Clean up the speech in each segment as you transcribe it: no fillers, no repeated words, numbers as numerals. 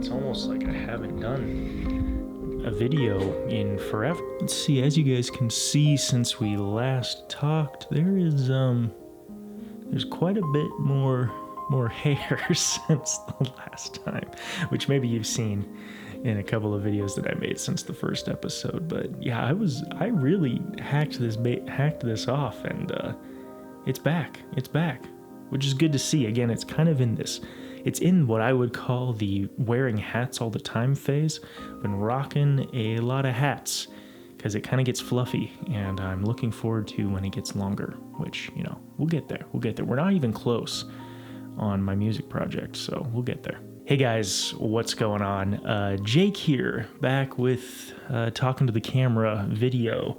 It's almost like I haven't done a video in forever. Let's see, as you guys can see since we last talked, there's quite a bit more hair since the last time, which maybe you've seen in a couple of videos that I made since the first episode. But yeah, I really hacked this off, and it's back, which is good to see. Again, it's kind of it's in what I would call the wearing hats all the time phase. I've been rocking a lot of hats because it kind of gets fluffy, and I'm looking forward to when it gets longer, which, we'll get there. We're not even close on my music project, so we'll get there. Hey guys, what's going on? Jake here, back with talking to the camera video.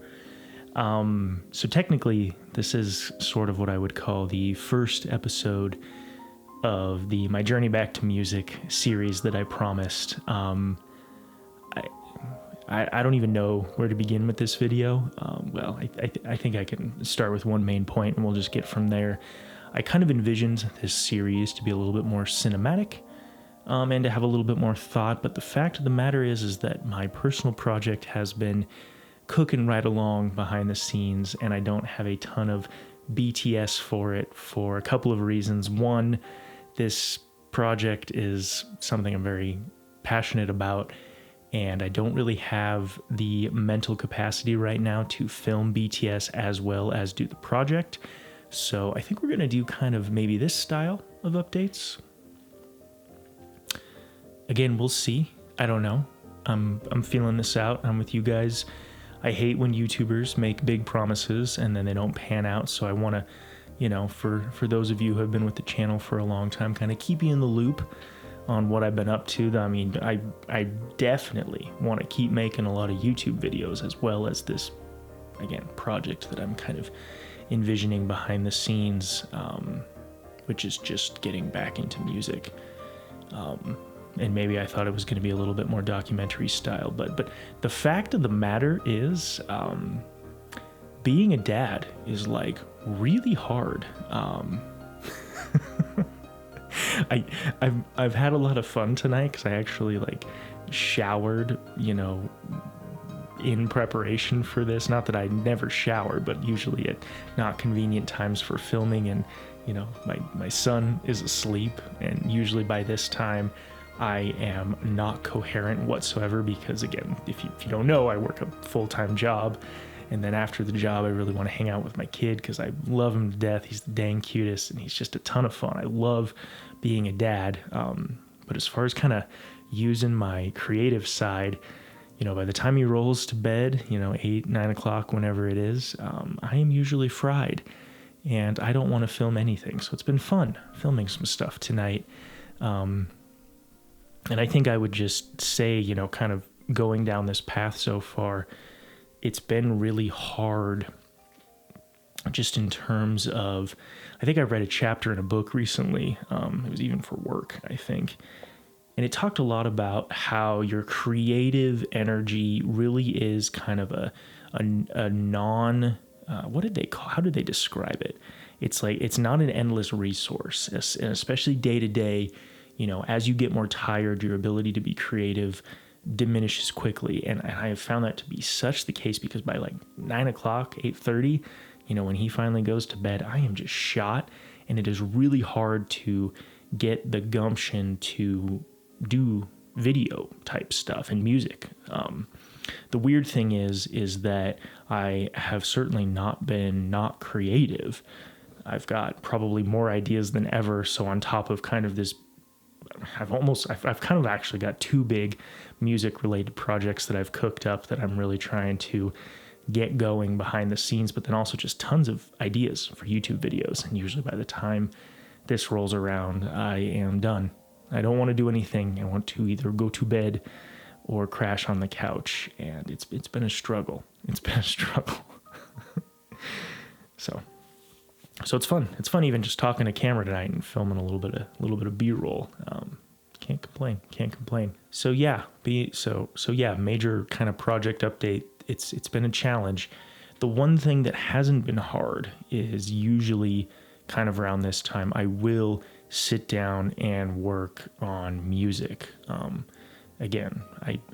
So technically, this is sort of what I would call the first episode of the My Journey Back to Music series that I promised. I don't even know where to begin with this video. Well, I think I can start with one main point and we'll just get from there. I kind of envisioned this series to be a little bit more cinematic and to have a little bit more thought, but the fact of the matter is that my personal project has been cooking right along behind the scenes, and I don't have a ton of BTS for it for a couple of reasons. One, this project is something I'm very passionate about, and I don't really have the mental capacity right now to film BTS as well as do the project. So I think we're going to do kind of maybe this style of updates. Again, we'll see. I don't know. I'm feeling this out. I'm with you guys. I hate when YouTubers make big promises and then they don't pan out. So I want to, for those of you who have been with the channel for a long time, kind of keep you in the loop on what I've been up to. I mean, I definitely want to keep making a lot of YouTube videos as well as this, again, project that I'm kind of envisioning behind the scenes, which is just getting back into music. And maybe I thought it was going to be a little bit more documentary style, but the fact of the matter is, being a dad is like really hard. I've had a lot of fun tonight because I actually showered, in preparation for this. Not that I never shower, but usually at not convenient times for filming, and my son is asleep, and usually by this time I am not coherent whatsoever because, again, if you don't know, I work a full-time job, and then after the job I really want to hang out with my kid because I love him to death. He's the dang cutest and he's just a ton of fun. I love being a dad, but as far as kind of using my creative side, by the time he rolls to bed, 8, 9 o'clock, whenever it is, I am usually fried and I don't want to film anything. So it's been fun filming some stuff tonight. And I think I would just say, kind of going down this path so far, it's been really hard just in terms of, I think I read a chapter in a book recently. It was even for work, I think. And it talked a lot about how your creative energy really is kind of a non, what did they call, how did they describe it? It's like, it's not an endless resource, and especially day to day. As you get more tired, your ability to be creative diminishes quickly. And I have found that to be such the case because by 9 o'clock, 8:30, when he finally goes to bed, I am just shot. And it is really hard to get the gumption to do video type stuff and music. The weird thing is that I have certainly not been not creative. I've got probably more ideas than ever. So on top of kind of this, I've kind of actually got 2 big music related projects that I've cooked up that I'm really trying to get going behind the scenes, but then also just tons of ideas for YouTube videos. And usually by the time this rolls around, I am done. I don't want to do anything. I want to either go to bed or crash on the couch. And it's been a struggle. So it's fun. It's fun even just talking to camera tonight and filming a little bit of B-roll. Can't complain. So yeah, major kind of project update. It's been a challenge. The one thing that hasn't been hard is usually kind of around this time I will sit down and work on music. Again,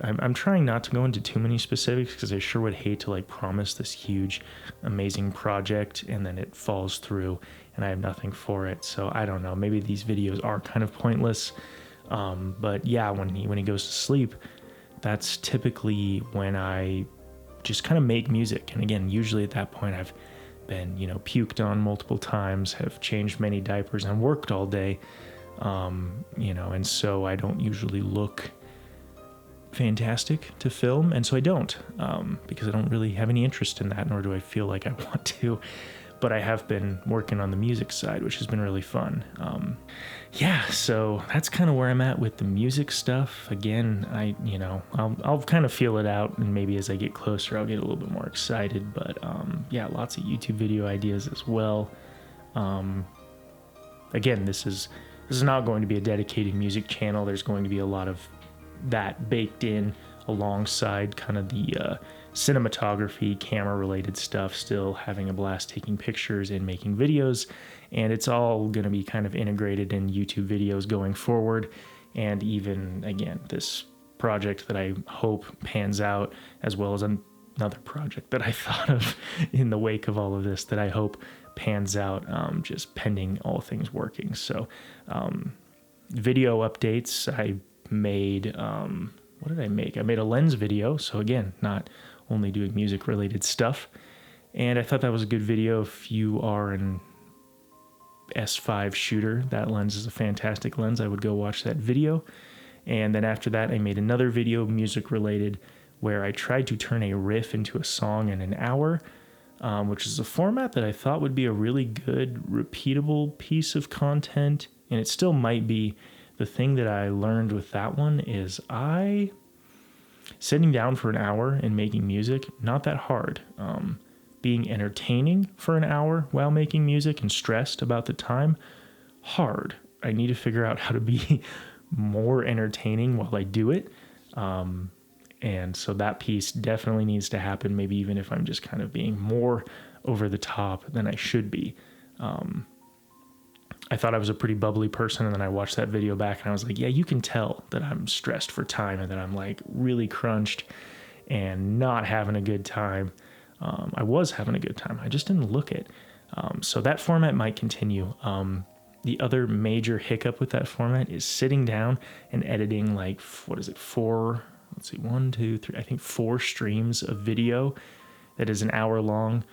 I'm trying not to go into too many specifics because I sure would hate to like promise this huge, amazing project and then it falls through and I have nothing for it. So I don't know. Maybe these videos are kind of pointless. But yeah, when he goes to sleep, that's typically when I just kind of make music. And again, usually at that point I've been, puked on multiple times, have changed many diapers and worked all day. And so I don't usually look fantastic to film, and so I don't, because I don't really have any interest in that, nor do I feel like I want to. But I have been working on the music side, which has been really fun. So that's kind of where I'm at with the music stuff. Again, I'll kind of feel it out, and maybe as I get closer, I'll get a little bit more excited. But lots of YouTube video ideas as well. Again, this is not going to be a dedicated music channel. There's going to be a lot of that baked in alongside kind of the cinematography, camera related stuff, still having a blast taking pictures and making videos. And it's all going to be kind of integrated in YouTube videos going forward. And even, again, this project that I hope pans out, as well as another project that I thought of in the wake of all of this that I hope pans out, just pending all things working. So video updates, I made, what did I make? I made a lens video. So again, not only doing music related stuff. And I thought that was a good video. If you are an S5 shooter, that lens is a fantastic lens. I would go watch that video. And then after that, I made another video, music related, where I tried to turn a riff into a song in an hour, which is a format that I thought would be a really good, repeatable piece of content. And it still might be. The thing that I learned with that one is sitting down for an hour and making music, not that hard. Being entertaining for an hour while making music and stressed about the time, hard. I need to figure out how to be more entertaining while I do it. And so that piece definitely needs to happen, maybe even if I'm just kind of being more over the top than I should be. I thought I was a pretty bubbly person, and then I watched that video back and I was like, yeah, you can tell that I'm stressed for time and that I'm like really crunched and not having a good time. I was having a good time. I just didn't look it. So that format might continue. The other major hiccup with that format is sitting down and editing like, four streams of video that is an hour long.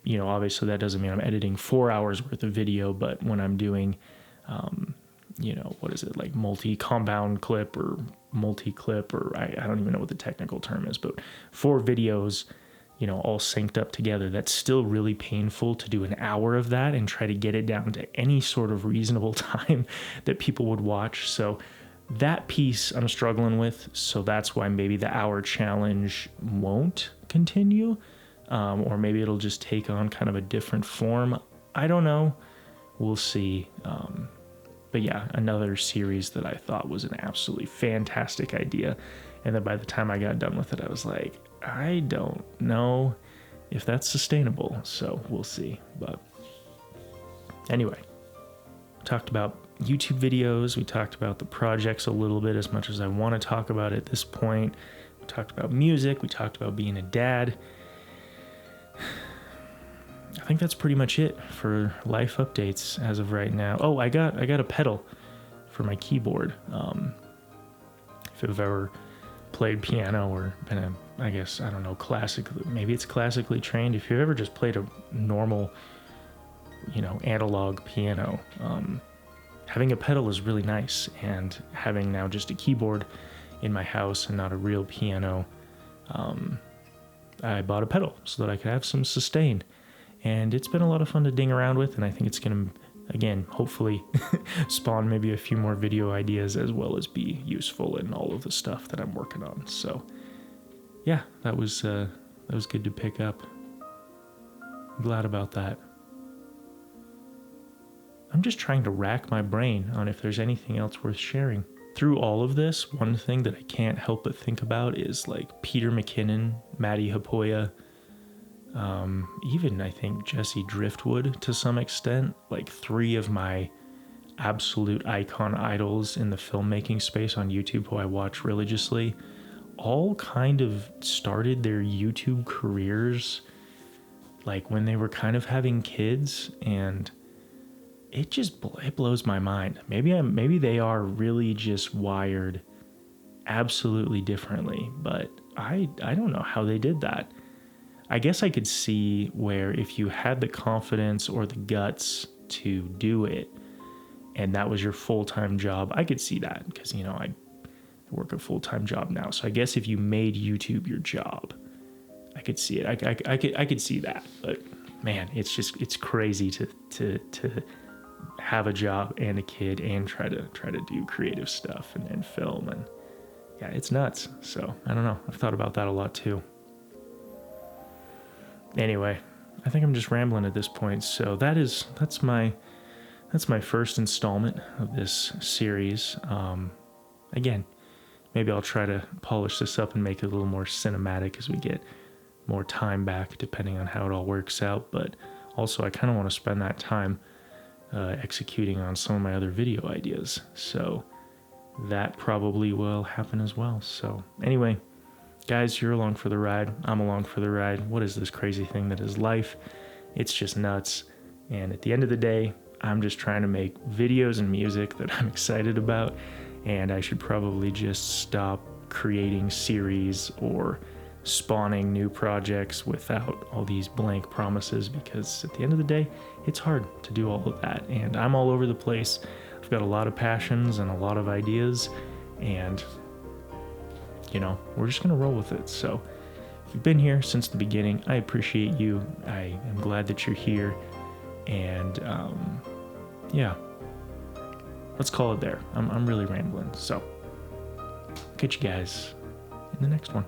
Obviously that doesn't mean I'm editing 4 hours worth of video, but when I'm doing, like multi-compound clip or multi-clip, or I don't even know what the technical term is, but 4 videos, all synced up together, that's still really painful to do an hour of that and try to get it down to any sort of reasonable time that people would watch. So that piece I'm struggling with. So that's why maybe the hour challenge won't continue. Or maybe it'll just take on kind of a different form. I don't know. We'll see. But yeah, another series that I thought was an absolutely fantastic idea. And then by the time I got done with it, I was like, I don't know if that's sustainable. So we'll see. But anyway, talked about YouTube videos. We talked about the projects a little bit, as much as I want to talk about it at this point. We talked about music. We talked about being a dad. I think that's pretty much it for life updates as of right now. Oh, I got a pedal for my keyboard. If you've ever played piano or been maybe it's classically trained. If you've ever just played a normal, analog piano, having a pedal is really nice. And having now just a keyboard in my house and not a real piano, I bought a pedal so that I could have some sustain. And it's been a lot of fun to ding around with, and I think it's going to, again, hopefully spawn maybe a few more video ideas, as well as be useful in all of the stuff that I'm working on. So yeah, that was good to pick up. I'm glad about that. I'm just trying to rack my brain on if there's anything else worth sharing. Through all of this, one thing that I can't help but think about is like Peter McKinnon, Maddie Hapoya, even I think Jesse Driftwood to some extent, like 3 of my absolute icon idols in the filmmaking space on YouTube who I watch religiously, all kind of started their YouTube careers like when they were kind of having kids, and it blows my mind. Maybe they are really just wired absolutely differently, but I don't know how they did that. I guess I could see where if you had the confidence or the guts to do it and that was your full-time job, I could see that because, I work a full-time job now. So I guess if you made YouTube your job, I could see it. I could see that. But man, it's crazy to have a job and a kid and try to do creative stuff and film, and yeah, it's nuts. So I don't know. I've thought about that a lot too. Anyway, I think I'm just rambling at this point. So that's my first installment of this series. Again, maybe I'll try to polish this up and make it a little more cinematic as we get more time back, depending on how it all works out. But also, I kind of want to spend that time executing on some of my other video ideas. So that probably will happen as well. So anyway, guys, you're along for the ride. I'm along for the ride. What is this crazy thing that is life? It's just nuts. And at the end of the day, I'm just trying to make videos and music that I'm excited about. And I should probably just stop creating series or spawning new projects without all these blank promises, because at the end of the day, it's hard to do all of that. And I'm all over the place. I've got a lot of passions and a lot of ideas, and we're just gonna roll with it. So if you've been here since the beginning, I appreciate you. I am glad that you're here, and yeah, let's call it there. I'm really rambling. So catch you guys in the next one.